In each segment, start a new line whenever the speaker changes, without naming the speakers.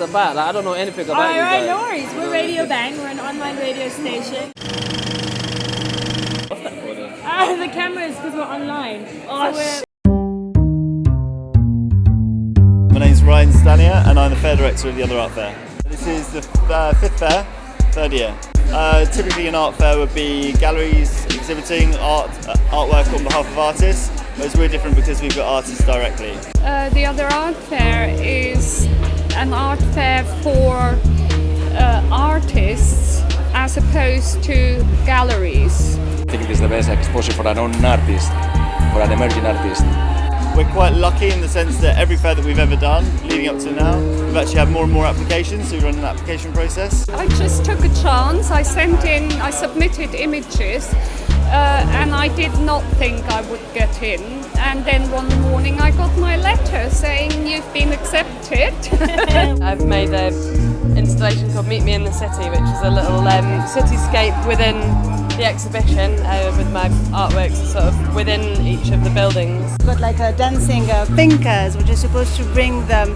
about? Like, I don't know anything about you
Alright,
guys.
no worries. We're Radio Bang. We're an online radio station.
What's that for then?
The camera is because we're online.
Oh,
so
My name's Ryan Stanier and I'm the fair director of the Other Art Fair. This is the fifth fair, third year. Typically an art fair would be galleries exhibiting artwork on behalf of artists, whereas we're different because we've got artists directly.
The Other Art Fair is an art fair for artists as opposed to galleries.
I think it is the best exposure for an unknown artist, for an emerging artist.
We're quite lucky in the sense that every fair that we've ever done, leading up to now, we've actually had more and more applications, so we run an application process.
I just took a chance. I submitted images and I did not think I would get in. And then one morning I got my letter saying you've been accepted.
I've made an installation called Meet Me in the City, which is a little cityscape within the exhibition with my artworks sort of within each of the buildings.
We've got like a dancing thinkers, which is supposed to bring the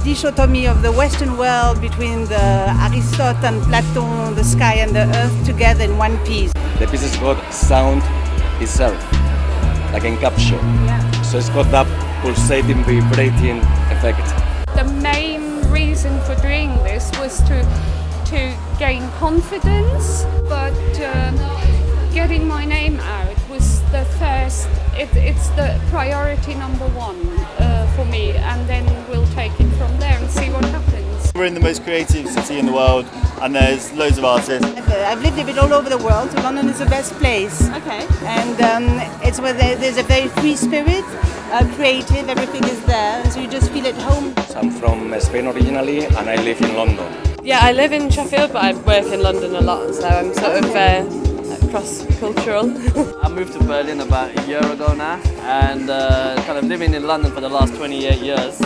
dichotomy of the Western world between the Aristotle and Platon, the sky and the earth together in one piece.
The piece has got sound itself, like in capture.
Yeah.
So it's got that pulsating, vibrating effect.
The main reason for doing this was to gain confidence, but getting my name out was the first, it's the priority number one for me, and then we'll take it from there and see what happens.
We're in the most creative city in the world and there's loads of artists.
I've lived a bit all over the world, so London is the best place.
Okay.
And it's where there's a very free spirit, creative, everything is there, and so you just feel at home.
I'm from Spain originally and I live in London.
Yeah, I live in Sheffield, but I work in London a lot, so I'm sort of cross-cultural.
I moved to Berlin about a year ago now, and kind of living in London for the last 28 years.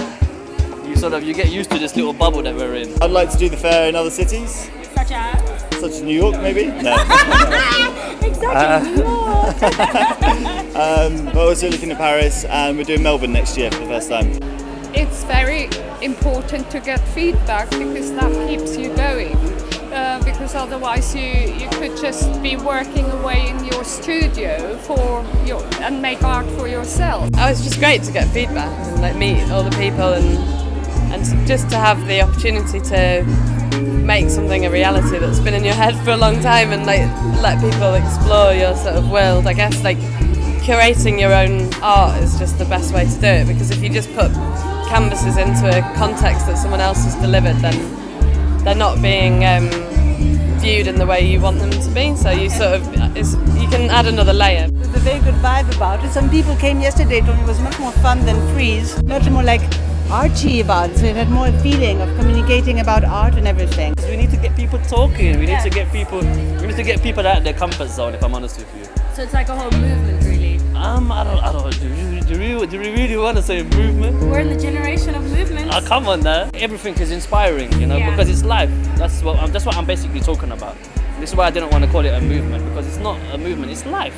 You get used to this little bubble that we're in.
I'd like to do the fair in other cities,
such as
New York maybe? No.
exactly New York.
We're also looking at Paris and we're doing Melbourne next year for the first time.
It's very important to get feedback because that keeps you going. Because otherwise you could just be working away in your studio and make art for yourself.
Oh, it's just great to get feedback and like meet all the people and just to have the opportunity to make something a reality that's been in your head for a long time and like let people explore your sort of world. I guess like curating your own art is just the best way to do it, because if you just put canvases into a context that someone else has delivered, then they're not being viewed in the way you want them to be. So you you can add another layer.
There's a very good vibe about it. Some people came yesterday, told me it was much more fun than freeze, much more like artsy about it, so it had more feeling of communicating about art and everything.
We need to get people talking. We need to get people out of their comfort zone. If I'm honest with you.
So it's like a whole movement, really.
I don't. Do we really want to say movement?
We're in the generation of movements.
Oh, come on, now. Everything is inspiring,
Yeah.
because it's life. That's what I'm basically talking about. This is why I didn't want to call it a movement, because it's not a movement. It's life.